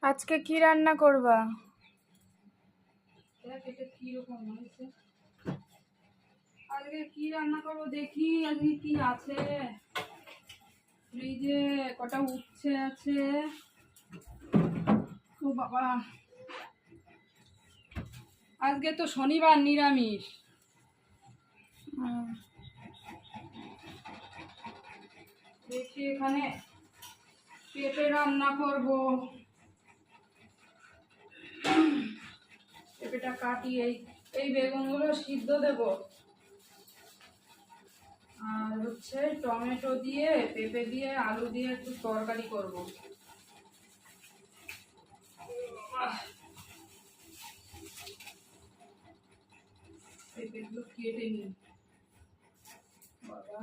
আজকে কি রান্না করবা? আজকে কি রান্না করবো দেখি। আজকে কি আছে ফ্রিজে, কটা উচ্ছে আছে। ও বাবা, আজকে তো শনিবার, নিরামিষ। দেখি এখানে পেঁপে রান্না করব। পেঁপেটা কাটি, এই বেগুনগুলো সিদ্ধ দেব, আর হচ্ছে টমেটো দিয়ে পেঁপে দিয়ে আলু দিয়ে একটু তরকারি করব। পেঁপেগুলো কেটে নিই বাবা।